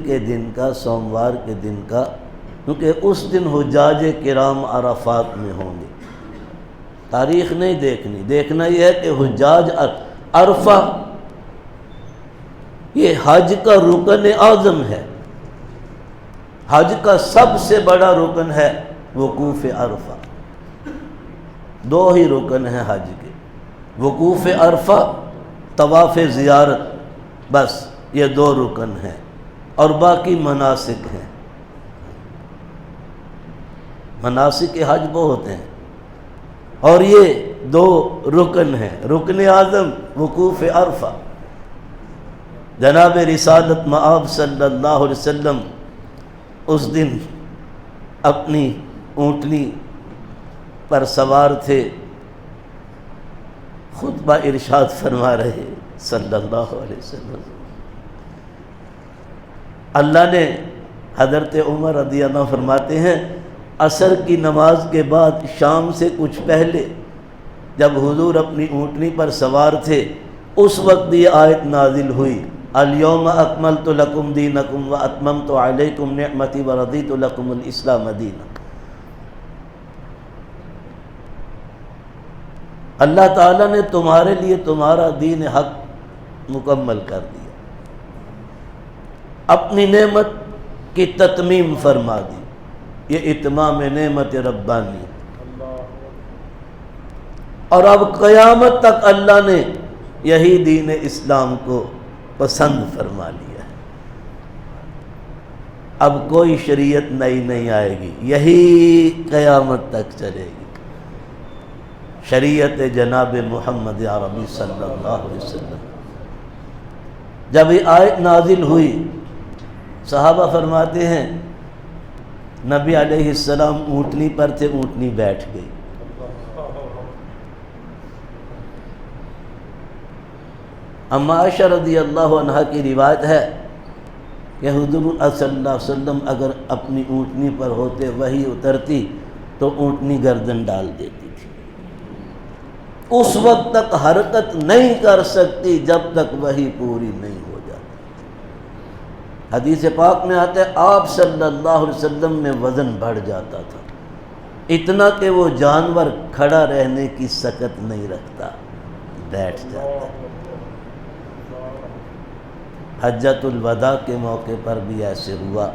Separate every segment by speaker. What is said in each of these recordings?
Speaker 1: کے دن کا، سوموار کے دن کا، کیونکہ اس دن حجاج کرام عرفات میں ہوں گے۔ تاریخ نہیں دیکھنی، دیکھنا یہ ہے کہ حجاج عرفہ یہ حج کا رکن اعظم ہے، حج کا سب سے بڑا رکن ہے وقوف عرفہ۔ دو ہی رکن ہیں حج کے، وقوف عرفہ، طواف زیارت، بس یہ دو رکن ہیں، اور باقی مناسک ہیں۔ مناسک حج بہت ہیں، اور یہ دو رکن ہیں۔ رکن اعظم وقوف عرفہ، جناب رسالت مآب صلی اللہ علیہ وسلم اس دن اپنی اونٹنی پر سوار تھے، خطبہ ارشاد فرما رہے صلی اللہ علیہ وسلم۔ اللہ نے حضرت عمر رضی اللہ عنہ فرماتے ہیں عصر کی نماز کے بعد شام سے کچھ پہلے جب حضور اپنی اونٹنی پر سوار تھے، اس وقت یہ آیت نازل ہوئی، الیوم اکملت لکم دینکم واتممت علیکم نعمتی ورضیت لکم الاسلام دینا۔ اللہ تعالیٰ نے تمہارے لیے تمہارا دین حق مکمل کر دیا، اپنی نعمت کی تتمیم فرما دی۔ یہ اتمام نعمت ربانی، اور اب قیامت تک اللہ نے یہی دین اسلام کو پسند فرما لیا ہے۔ اب کوئی شریعت نئی نہیں آئے گی، یہی قیامت تک چلے گی، شریعت جناب محمد عربی صلی اللہ علیہ وسلم۔ جب یہ آیت نازل ہوئی، صحابہ فرماتے ہیں نبی علیہ السلام اونٹنی پر تھے، اونٹنی بیٹھ گئی۔ اما عائشہ رضی اللہ عنہا کی روایت ہے کہ حضور صلی اللہ علیہ وسلم اگر اپنی اونٹنی پر ہوتے، وحی اترتی تو اونٹنی گردن ڈال دیتی تھی، اس وقت تک حرکت نہیں کر سکتی جب تک وحی پوری نہیں ہو جاتی۔ حدیث پاک میں آتا ہے آپ صلی اللہ علیہ وسلم میں وزن بڑھ جاتا تھا، اتنا کہ وہ جانور کھڑا رہنے کی سکت نہیں رکھتا، بیٹھ جاتا۔ حجۃ الوداع کے موقع پر بھی ایسے ہوا،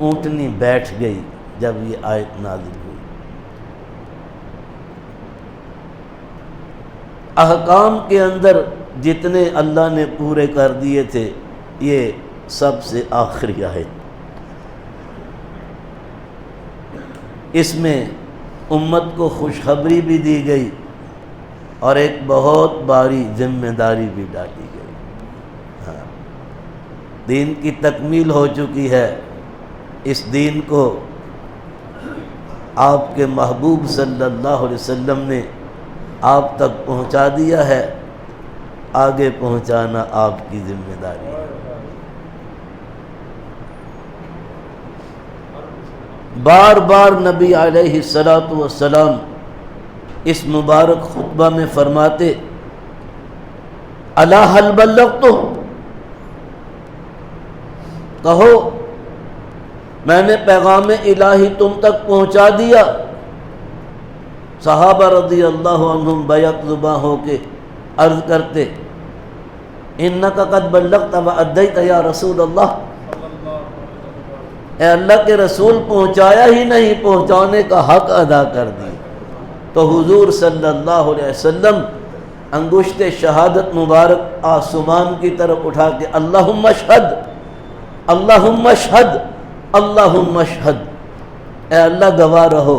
Speaker 1: اونٹنی بیٹھ گئی جب یہ آیت نازل ہوئی۔ احکام کے اندر جتنے اللہ نے پورے کر دیے تھے، یہ سب سے آخری آیت۔ اس میں امت کو خوشخبری بھی دی گئی اور ایک بہت باری ذمہ داری بھی ڈالی گئی۔ دین کی تکمیل ہو چکی ہے، اس دین کو آپ کے محبوب صلی اللہ علیہ وسلم نے آپ تک پہنچا دیا ہے، آگے پہنچانا آپ کی ذمہ داری ہے۔ بار بار نبی علیہ الصلوۃ والسلام اس مبارک خطبہ میں فرماتے الا هل بلغت، کہو میں نے پیغام الہی تم تک پہنچا دیا۔ صحابہ رضی اللہ عنہم بیک زباں ہو کے عرض کرتے انک قد بلغت وادیت یا رسول اللہ، اے اللہ کے رسول پہنچایا ہی نہیں، پہنچانے کا حق ادا کر دی۔ تو حضور صلی اللہ علیہ وسلم انگشت شہادت مبارک آسمان کی طرف اٹھا کے اللہم اشہد اللہم اشہد اللہم اشہد، اے اللہ گواہ رہو،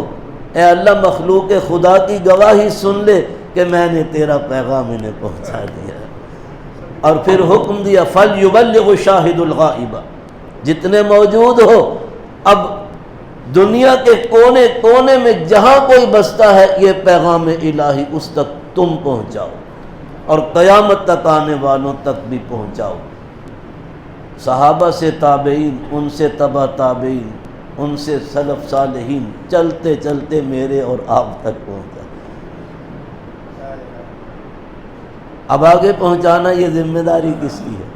Speaker 1: اے اللہ مخلوق خدا کی گواہی سن لے کہ میں نے تیرا پیغام انہیں پہنچا دیا۔ اور پھر حکم دیا فَلْيُبَلِّغُ شَاهِدُ الْغَائِبَ، جتنے موجود ہو اب دنیا کے کونے کونے میں جہاں کوئی بستا ہے، یہ پیغام الہی اس تک تم پہنچاؤ اور قیامت تک آنے والوں تک بھی پہنچاؤ۔ صحابہ سے تابعین، ان سے تبع تابعین، ان سے سلف صالحین، چلتے چلتے میرے اور آپ تک پہنچا۔ اب آگے پہنچانا یہ ذمہ داری کس کی ہے؟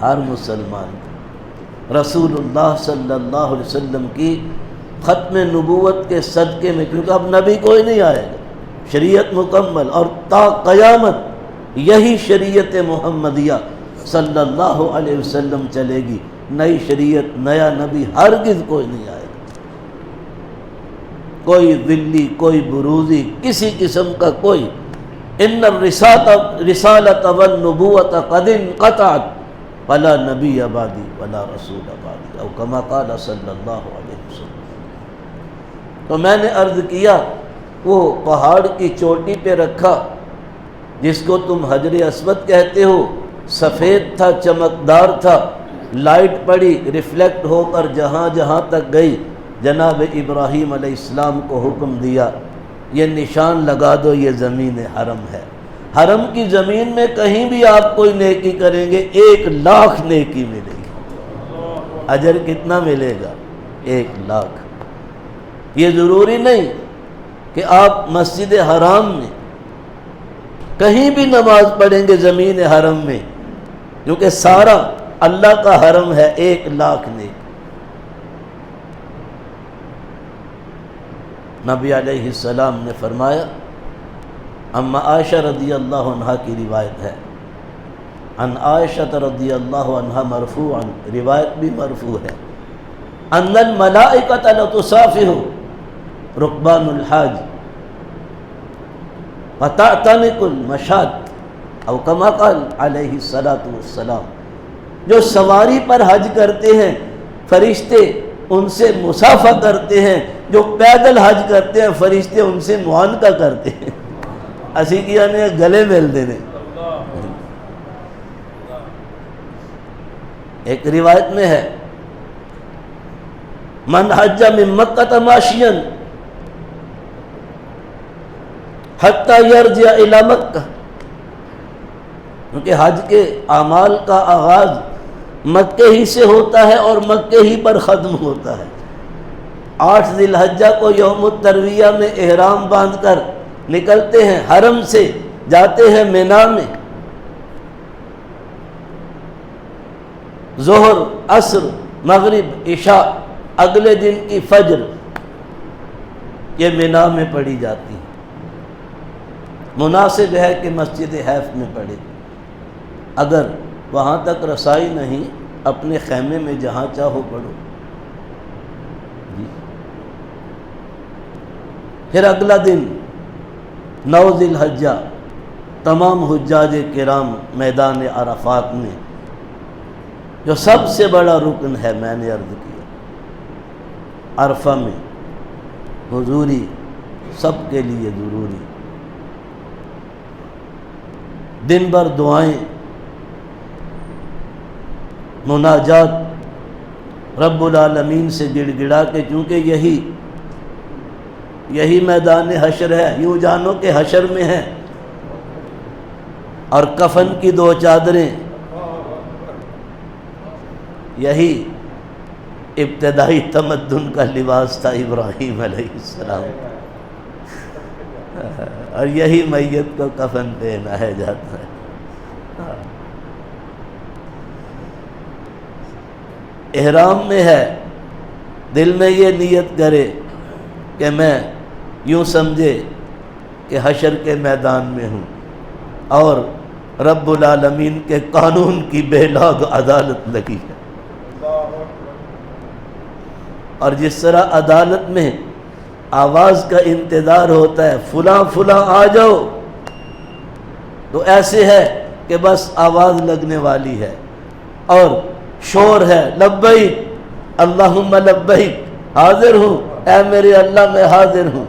Speaker 1: ہر مسلمان رسول اللہ صلی اللہ علیہ وسلم کی ختم نبوت کے صدقے میں، کیونکہ اب نبی کوئی نہیں آئے گا، شریعت مکمل، اور تا قیامت یہی شریعت محمدیہ صلی اللہ علیہ وسلم چلے گی، نئی شریعت، نیا نبی ہرگز کوئی نہیں آئے گا، کوئی ذلی، کوئی بروزی، کسی قسم کا کوئی. ان الرسالۃ والنبوۃ قد انقطعت فلا نبی بعدی ولا رسول بعدی او کما قال صلی اللہ علیہ وسلم. تو میں نے عرض کیا وہ پہاڑ کی چوٹی پہ رکھا جس کو تم حجر اسود کہتے ہو، سفید تھا، چمکدار تھا، لائٹ پڑی، ریفلیکٹ ہو کر جہاں جہاں تک گئی، جناب ابراہیم علیہ السلام کو حکم دیا یہ نشان لگا دو، یہ زمین حرم ہے. حرم کی زمین میں کہیں بھی آپ کوئی نیکی کریں گے 1,00,000 نیکی ملے گی. اجر کتنا ملے گا؟ 1,00,000. یہ ضروری نہیں کہ آپ مسجد حرام میں کہیں بھی نماز پڑھیں گے زمین حرم میں، کیونکہ سارا اللہ کا حرم ہے. 1,00,000 نیکی. نبی علیہ السلام نے فرمایا، اما عائشہ رضی اللہ عنہ کی روایت ہے، عن عائشہ رضی اللہ عنہ مرفوعا، روایت بھی مرفوع ہے، ان الملائکۃ لتصافح رکبان الحاج فتعتنق المشاة او کما قال علیہ الصلاۃ والسلام. جو سواری پر حج کرتے ہیں فرشتے ان سے مصافحہ کرتے ہیں، جو پیدل حج کرتے ہیں فرشتے ان سے معانقہ کرتے ہیں. اسی کیا نے گلے مل دینے. ایک روایت میں ہے، من حج من مکہ ماشیا حتی یرجع الی مکہ، کیونکہ حج کے اعمال کا آغاز مکے ہی سے ہوتا ہے اور مکے ہی پر ختم ہوتا ہے. 8 ذی الحجہ کو یوم الترویہ میں احرام باندھ کر نکلتے ہیں، حرم سے جاتے ہیں مینا میں، ظہر، عصر، مغرب، عشاء، اگلے دن کی فجر یہ مینا میں پڑھی جاتی ہے. مناسب ہے کہ مسجد حیف میں پڑھے، اگر وہاں تک رسائی نہیں اپنے خیمے میں جہاں چاہو پڑھو. پھر اگلا دن 9 ذی الحجہ تمام حجاج کرام میدان عرفات میں، جو سب سے بڑا رکن ہے، میں نے عرض کیا عرفہ میں حضوری سب کے لیے ضروری. دن بھر دعائیں، مناجات رب العالمین سے گڑ گڑا کے، چونکہ یہی میدان حشر ہے. یوں جانو کہ حشر میں ہے، اور کفن کی 2 چادریں، یہی ابتدائی تمدن کا لباس تھا ابراہیم علیہ السلام، اور یہی میت کو کفن پہنایا جاتا ہے. احرام میں ہے، دل میں یہ نیت کرے کہ میں یوں سمجھے کہ حشر کے میدان میں ہوں اور رب العالمین کے قانون کی بے لاگ عدالت لگی ہے. اور جس طرح عدالت میں آواز کا انتظار ہوتا ہے، فلاں فلاں آ جاؤ، تو ایسے ہے کہ بس آواز لگنے والی ہے اور شور ہے، لبیک اللہم لبیک، حاضر ہوں اے میرے اللہ، میں حاضر ہوں،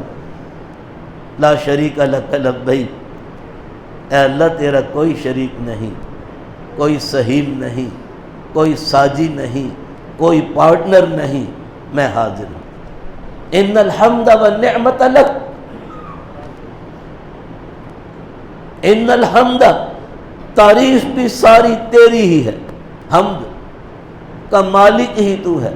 Speaker 1: لا شریک لک لبیک، اے اللہ تیرا کوئی شریک نہیں، کوئی سہیم نہیں، کوئی ساجی نہیں، کوئی پارٹنر نہیں، میں حاضر ہوں. ان الحمد والنعمت لک، ان الحمد، تعریف بھی ساری تیری ہی ہے، حمد کا مالک ہی تو ہے،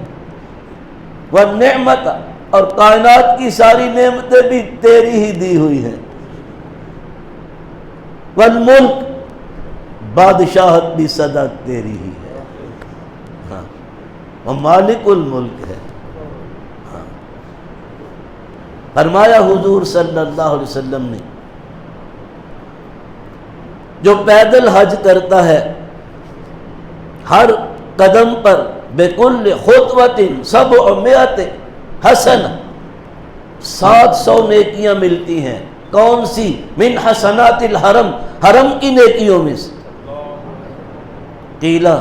Speaker 1: والنعمت، اور کائنات کی ساری نعمتیں بھی تیری ہی دی ہوئی ہیں، والملک، بادشاہت بھی سدا تیری ہی ہے. وہ مالک الملک ہے۔ فرمایا حضور صلی اللہ علیہ وسلم نے جو پیدل حج کرتا ہے ہر قدم پر بکل خطوۃ 700 حسنہ 700 نیکیاں ملتی ہیں۔ کون سی؟ من حسنات الحرم، حرم کی نیکیوں میں سے۔ قیلا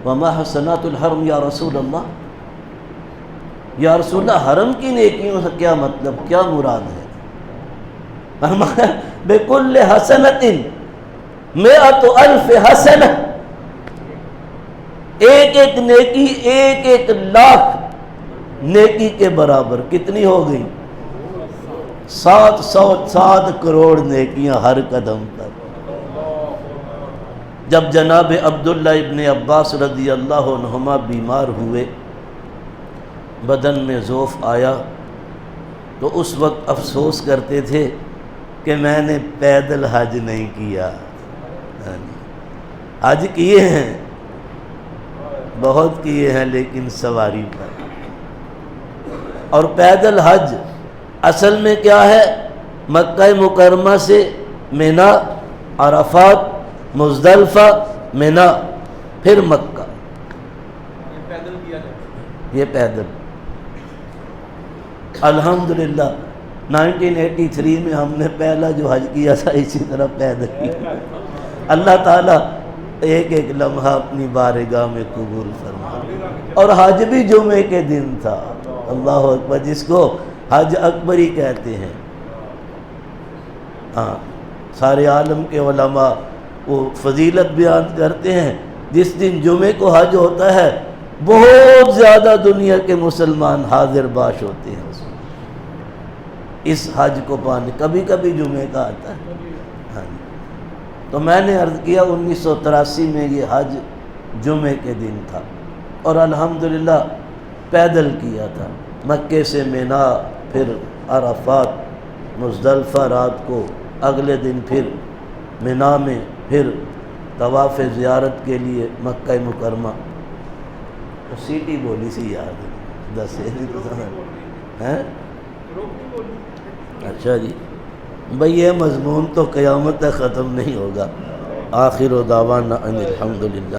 Speaker 1: وما حسنات الحرم یا رسول اللہ، یا رسول اللہ حرم کی نیکیوں سے کیا مطلب، کیا مراد ہے؟ فرمایا بکل حسنۃ 100,000 حسنہ، ایک ایک نیکی 1,00,000 نیکی کے برابر۔ کتنی ہو گئی؟ 7 کروڑ نیکیاں ہر قدم پر۔ جب جناب عبداللہ ابن عباس رضی اللہ عنہما بیمار ہوئے، بدن میں ضعف آیا، تو اس وقت افسوس کرتے تھے کہ میں نے پیدل حج نہیں کیا۔ حج کیے ہیں، بہت کیے ہیں، لیکن سواری پر۔ اور پیدل حج اصل میں کیا ہے؟ مکہ مکرمہ سے مینا، عرفات، مزدلفہ، مینا، پھر مکہ، یہ پیدل۔ الحمدللہ 1983 میں ہم نے پہلا جو حج کیا تھا اسی طرح پیدل کیا۔ اللہ تعالیٰ ایک ایک لمحہ اپنی بارگاہ میں قبول فرما۔ اور حج بھی جمعے کے دن تھا، اللہ اکبر، جس کو حج اکبری کہتے ہیں۔ ہاں، سارے عالم کے علماء وہ فضیلت بیان کرتے ہیں، جس دن جمعے کو حج ہوتا ہے بہت زیادہ دنیا کے مسلمان حاضر باش ہوتے ہیں اس حج کو پانے۔ کبھی کبھی جمعے کا آتا ہے۔ ہاں، تو میں نے عرض کیا 1983 میں یہ حج جمعے کے دن تھا، اور الحمدللہ پیدل کیا تھا، مکے سے مینا، پھر عرفات، مزدلفہ رات کو، اگلے دن پھر مینا میں، پھر طواف زیارت کے لیے مکہ مکرمہ۔ سیٹی بولی سی یاد ہے، 10 ہیں۔ اچھا جی، بھئی یہ مضمون تو قیامت تک ختم نہیں ہوگا۔ آخر دعوانا ان الحمدللہ۔